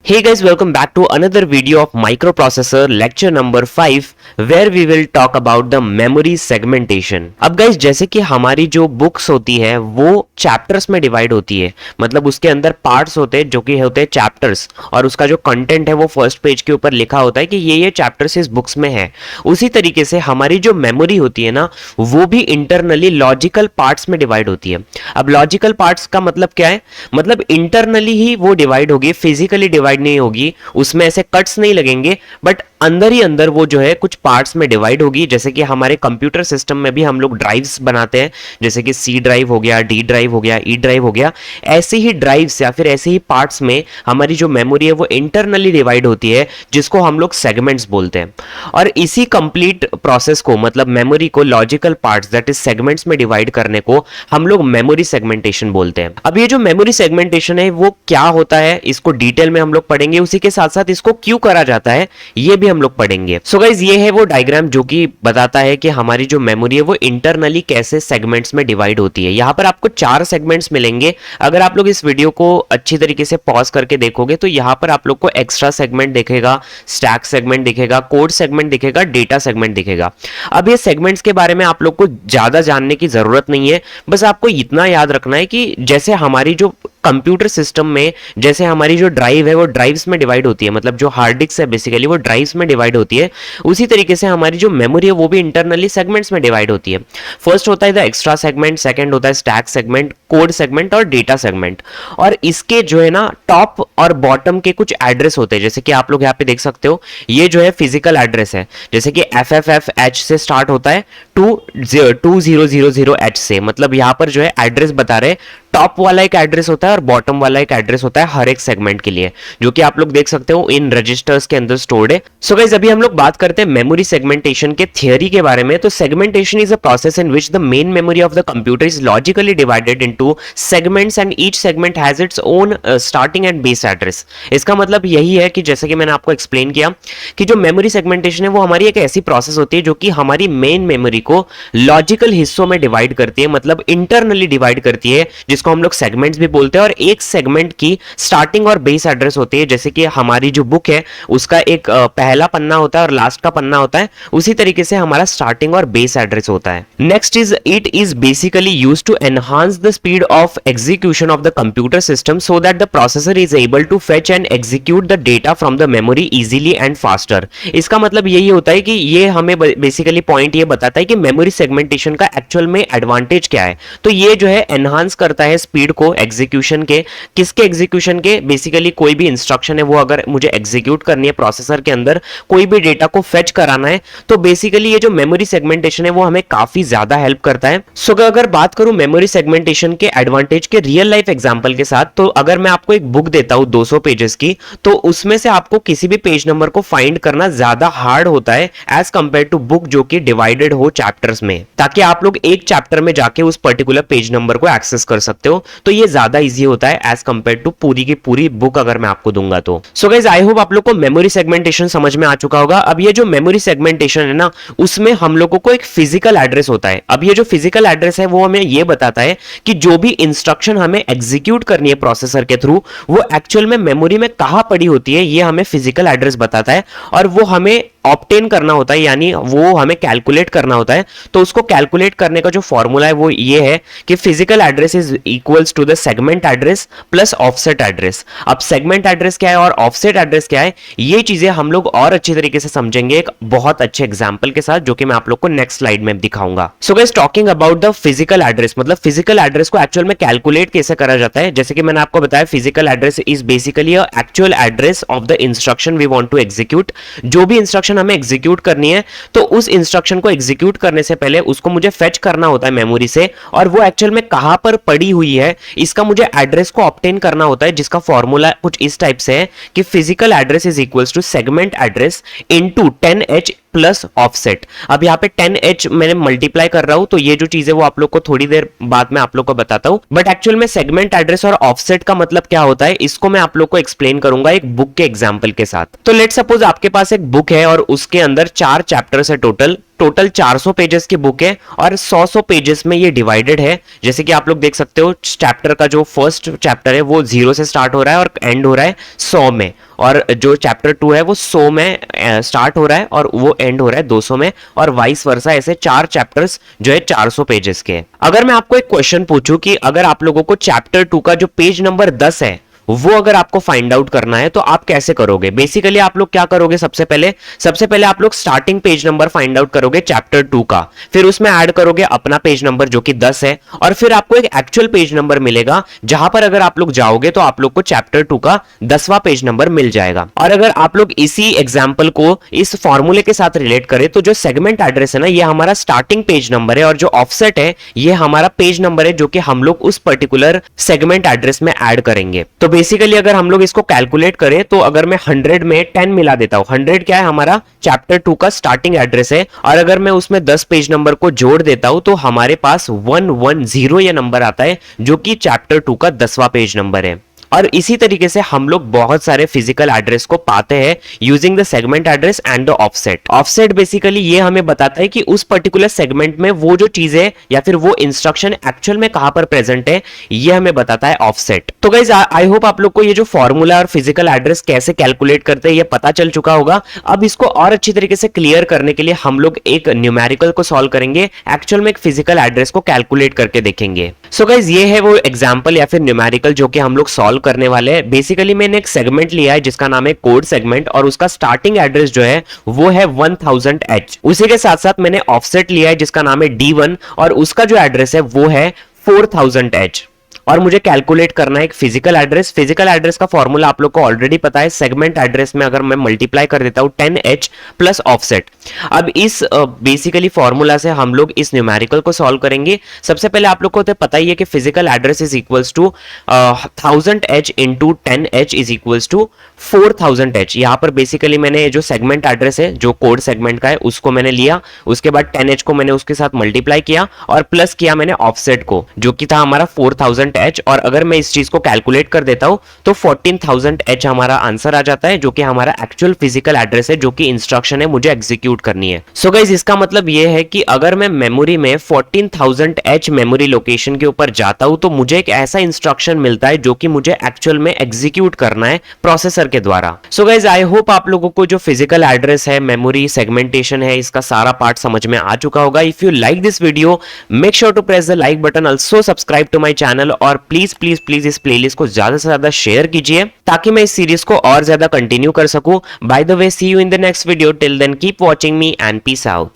Hey guys, welcome back to another video of microprocessor lecture number 5 where we will talk about the memory segmentation. अब guys जैसे कि हमारी जो books होती है वो चैप्टर्स में डिवाइड होती है, मतलब उसके अंदर पार्ट्स होते हैं जो कि होते हैं चैप्टर्स, और उसका जो कंटेंट है वो फर्स्ट पेज के ऊपर लिखा होता है कि ये चैप्टर्स इस बुक्स में है। उसी तरीके से हमारी जो मेमोरी होती है ना वो भी इंटरनली लॉजिकल पार्ट्स में डिवाइड होती है। अब लॉजिकल पार्ट्स का मतलब क्या है, मतलब इंटरनली ही वो डिवाइड होगी, फिजिकली डिवाइड नहीं होगी, उसमें ऐसे कट्स नहीं लगेंगे, बट अंदर ही अंदर वो जो है कुछ पार्ट्स में डिवाइड होगी। जैसे कि हमारे कंप्यूटर सिस्टम में भी हम लोग ड्राइव्स बनाते हैं, जैसे कि सी ड्राइव हो गया, डी ड्राइव हो गया, ई ड्राइव हो गया। ऐसे ही ड्राइव्स या फिर ऐसे ही पार्ट्स में हमारी जो मेमोरी है वो इंटरनली डिवाइड होती है, जिसको हम लोग सेगमेंट्स बोलते हैं। और इसी कंप्लीट प्रोसेस को, मतलब मेमोरी को logical parts that is segments में डिवाइड करने को हम लोग मेमोरी सेगमेंटेशन बोलते हैं। अब ये जो मेमोरी सेगमेंटेशन है वो क्या होता है, इसको डिटेल में हम लोग पढ़ेंगे, उसी के साथ साथ इसको क्यों करा जाता है ये भी हम लोग पढ़ेंगे। सो गाइस, ये है वो डायग्राम जो कि बताता है कि हमारी जो मेमोरी है वो इंटरनली कैसे सेगमेंट्स में डिवाइड होती है। यहां पर आपको 4 सेगमेंट्स मिलेंगे। अगर आप लोग इस वीडियो को अच्छी तरीके से पॉज करके देखोगे तो यहां पर आप लोग को एक्स्ट्रा सेगमेंट दिखेगा, स्टैक सेगमेंट दिखेगा, कोड सेगमेंट दिखेगा, डेटा सेगमेंट दिखेगा। अब ये सेगमेंट्स के बारे में आप लोग को ज्यादा जानने की जरूरत नहीं है, बस आपको इतना याद रखना है कि जैसे हमारी जो कंप्यूटर सिस्टम में जैसे हमारी जो ड्राइव है वो ड्राइव्स में डिवाइड होती है, मतलब जो हार्ड डिस्क है बेसिकली वो ड्राइव्स में डिवाइड होती है, उसी तरीके से हमारी जो मेमोरी है वो भी इंटरनली सेगमेंट्स में डिवाइड होती है। फर्स्ट होता है द एक्स्ट्रा सेगमेंट, सेकंड होता है स्टैक सेगमेंट, कोड सेगमेंट और डेटा सेगमेंट। और इसके जो है ना टॉप और बॉटम के कुछ एड्रेस होते हैं, जैसे कि आप लोग यहाँ पे देख सकते हो, ये जो है फिजिकल एड्रेस है, जैसे कि FFFH से स्टार्ट होता है 2000H से, मतलब यहाँ पर जो है एड्रेस बता रहे, टॉप वाला एक एड्रेस होता है और बॉटम वाला एक एड्रेस होता है हर एक सेगमेंट के लिए, जो कि आप लोग देख सकते हो इन रजिस्टर्स के अंदर स्टोर्ड है। सो गाइस, अभी हम लोग बात करते हैं मेमोरी सेगमेंटेशन के थियरी के बारे में। तो segmentation is a process in which the main memory of the computer is logically divided into segments and each segment has its own starting and base address. इसका मतलब यही है कि जैसे कि मैंने आपको एक्सप्लेन किया कि जो मेमोरी सेगमेंटेशन है वो हमारी एक ऐसी प्रोसेस होती है जो कि हमारी मेन मेमोरी को लॉजिकल हिस्सों में डिवाइड करती है, मतलब इंटरनली डिवाइड करती है, जिसको हम लोग सेगमेंट्स भी बोलते हैं। और एक सेगमेंट की स्टार्टिंग और बेस एड्रेस होती है, जैसे कि हमारी जो बुक है उसका एक पहला पन्ना होता है और लास्ट का पन्ना होता है, उसी तरीके से हमारा स्टार्टिंग और बेस एड्रेस होता है। Next is it is basically used to enhance the speed of execution of the computer system so that the processor is able to fetch and execute the data from the memory easily and faster. इसका मतलब यही होता है कि ये हमें basically point ये बताता है कि मेमोरी सेगमेंटेशन का एक्चुअल में एडवांटेज क्या है। तो ये जो है एनहांस करता है स्पीड को एग्जीक्यूशन के, किसके एग्जीक्यूशन के, बेसिकली कोई भी इंस्ट्रक्शन है वो अगर मुझे एग्जीक्यूट करनी है प्रोसेसर के अंदर, कोई भी डेटा को फेच कराना है, तो बेसिकली ये जो मेमोरी सेगमेंटेशन है वो हमें काफी ज्यादा हेल्प करता है। सो अगर बात करूं मेमोरी सेगमेंटेशन के एडवांटेज के रियल लाइफ एग्जांपल के साथ, तो अगर मैं आपको एक बुक देता हूं 200 पेजेस की, तो उसमें से आपको किसी भी पेज नंबर को फाइंड करना ज्यादा हार्ड होता है एज कंपेयर टू बुक जो कि डिवाइडेड हो चैप्टर्स में, ताकि आप लोग एक चैप्टर में जाके उस पर्टिकुलर पेज नंबर को एक्सेस कर सकते हो। तो ये ज्यादा इजी होता है एज कंपेयर टू पूरी की पूरी बुक अगर मैं आपको दूंगा तो। सो गाइस, आई होप आप लोग को मेमोरी सेगमेंटेशन समझ में आ चुका होगा। अब ये जो मेमोरी सेगमेंटेशन है ना, उसमें हम लोगों को एक फिजिकल एड्रेस होता है। अब ये जो फिजिकल एड्रेस है वो हमें ये बताता है कि जो भी इंस्ट्रक्शन हमें एग्जीक्यूट करनी है प्रोसेसर के थ्रू, वो एक्चुअल में मेमोरी में कहां पड़ी होती है, ये हमें फिजिकल एड्रेस बताता है। और वो हमें ऑब्टेन करना होता है, यानी वो हमें कैलकुलेट करना होता है। तो उसको कैलकुलेट करने का जो फॉर्मूला है वो ये है कि physical address is equals to the segment address plus offset address. अब सेगमेंट एड्रेस क्या है और ऑफसेट एड्रेस क्या है, ये चीजें हम लोग और अच्छी तरीके से समझेंगे एक बहुत अच्छे एग्जांपल के साथ, जो कि मैं आप लोग को नेक्स्ट स्लाइड में दिखाऊंगा। So guys, talking about the physical address, मतलब फिजिकल एड्रेस को एक्चुअल में कैलकुलेट कैसे करा जाता है। जैसे कि मैंने आपको बताया, physical address is basically actual address of the instruction we want to execute. जो भी इंस्ट्रक्शन हमें एग्जीक्यूट करनी है, तो उस इंस्ट्रक्शन को एग्जीक्यूट करने से पहले उसको मुझे फेच करना होता है मेमोरी से, और वो एक्चुअल में कहां पर पड़ी हुई है इसका मुझे एड्रेस को ऑब्टेन करना होता है, जिसका फॉर्मूला कुछ इस टाइप से है कि physical address is equals to segment address into 10H plus offset. अब यहाँ पे 10H मैंने मल्टीप्लाई कर रहा हूं, तो ये जो चीज है वो आप लोग को थोड़ी देर बाद में आप लोग को बताता हूं। बट एक्चुअल में सेगमेंट एड्रेस और ऑफसेट का मतलब क्या होता है, इसको मैं आप लोग को एक्सप्लेन करूंगा एक बुक के एग्जांपल के साथ। तो लेट सपोज आपके पास एक बुक है और उसके अंदर 4 चैप्टर्स है टोटल, टोटल 400 पेजेस की बुक है और 100 पेजेस में ये डिवाइडेड है। जैसे कि आप लोग देख सकते हो चैप्टर का जो फर्स्ट चैप्टर है वो 0 से स्टार्ट हो रहा है और एंड हो रहा है 100 में, और जो चैप्टर 2 है वो 100 में स्टार्ट हो रहा है और वो एंड हो रहा है 200 में, और वाइस वर्सा। ऐसे 4 चैप्टर्स जो है 400 पेजेस के। अगर मैं आपको एक क्वेश्चन पूछूं कि अगर आप लोगों को चैप्टर 2 का जो पेज नंबर 10 है वो अगर आपको फाइंड आउट करना है तो आप कैसे करोगे? बेसिकली आप लोग क्या करोगे, सबसे पहले आप लोग starting page number find out करोगे चैप्टर 2 का, फिर उसमें ऐड करोगे अपना पेज नंबर जो कि 10 है, और फिर आपको एक एक्चुअल पेज नंबर मिलेगा जहां पर अगर आप लोग जाओगे तो आप लोग को चैप्टर 2 का 10वां पेज नंबर मिल जाएगा। और अगर आप लोग इसी एग्जाम्पल को इस फॉर्मूले के साथ रिलेट करें तो जो सेगमेंट एड्रेस है ना, ये हमारा स्टार्टिंग पेज नंबर है, और जो ऑफसेट है ये हमारा पेज नंबर है जो कि हम लोग उस पर्टिकुलर सेगमेंट एड्रेस में ऐड करेंगे। तो बेसिकली अगर हम लोग इसको कैलकुलेट करें तो अगर मैं 100 में 10 मिला देता हूं, 100 क्या है हमारा चैप्टर 2 का स्टार्टिंग एड्रेस है, और अगर मैं उसमें 10 पेज नंबर को जोड़ देता हूं तो हमारे पास 110 ये नंबर आता है जो कि चैप्टर 2 का 10वां पेज नंबर है। और इसी तरीके से हम लोग बहुत सारे फिजिकल एड्रेस को पाते हैं using the segment address and the offset. Offset basically ये हमें बताता है कि उस पर्टिकुलर सेगमेंट में वो जो चीज है या फिर वो इंस्ट्रक्शन एक्चुअल में कहां पर प्रेजेंट है, ये हमें बताता है ऑफसेट। तो गाइस आई होप आप लोग को ये जो फॉर्मूला और फिजिकल एड्रेस कैसे कैलकुलेट करते हैं ये पता चल चुका होगा। अब इसको और अच्छी तरीके से क्लियर करने के लिए हम लोग एक न्यूमेरिकल को सॉल्व करेंगे, एक्चुअल में एक फिजिकल एड्रेस को कैलकुलेट करके देखेंगे। सो गाइस ये है वो एग्जांपल या फिर न्यूमेरिकल जो कि हम लोग सॉल्व करने वाले हैं। बेसिकली मैंने एक सेगमेंट लिया है जिसका नाम है कोड सेगमेंट, और उसका स्टार्टिंग एड्रेस जो है वो है 1000H। उसी के साथ साथ मैंने ऑफसेट लिया है जिसका नाम है D1, और उसका जो एड्रेस है वो है 4000H। और मुझे कैलकुलेट करना है एक फिजिकल एड्रेस। फिजिकल एड्रेस का फॉर्मूला आप लोग को ऑलरेडी पता है, सेगमेंट एड्रेस में अगर मैं मल्टीप्लाई कर देता हूं 10H प्लस ऑफसेट। अब इस बेसिकली फॉर्मूला से हम लोग इस न्यूमेरिकल को सॉल्व करेंगे। सबसे पहले आप लोग को तो पता ही है कि physical address is equals to 1000H into 10H is equals to 4000H। यहां पर बेसिकली मैंने जो सेगमेंट एड्रेस है जो कोड सेगमेंट का है उसको मैंने लिया, उसके बाद 10H को मैंने उसके साथ मल्टीप्लाई किया और प्लस किया मैंने ऑफसेट को जो कि था हमारा 4000H। और अगर मैं इस चीज को कैलकुलेट कर देता हूं तो 14000H हमारा आंसर आ जाता है जो कि हमारा एक्चुअल फिजिकल एड्रेस है जो कि इंस्ट्रक्शन है मुझे एग्जीक्यूट करनी है। सो गाइस इसका मतलब यह है कि अगर मैं मेमोरी में 14000H मेमोरी लोकेशन के ऊपर जाता हूं तो मुझे एक ऐसा इंस्ट्रक्शन मिलता है जो कि मुझे एक्चुअल में एग्जीक्यूट करना है प्रोसेसर के द्वारा। सो गाइस आई होप आप लोगों को जो फिजिकल एड्रेस है, मेमोरी सेगमेंटेशन है, इसका सारा पार्ट समझ में आ चुका होगा। If you like this video make sure to press the like button, also subscribe to my channel, और प्लीज प्लीज प्लीज इस प्लेलिस्ट को ज्यादा से ज्यादा शेयर कीजिए ताकि मैं इस सीरीज को और ज्यादा कंटिन्यू कर सकूं। By the way see you in the next video, till then keep watching me and peace out.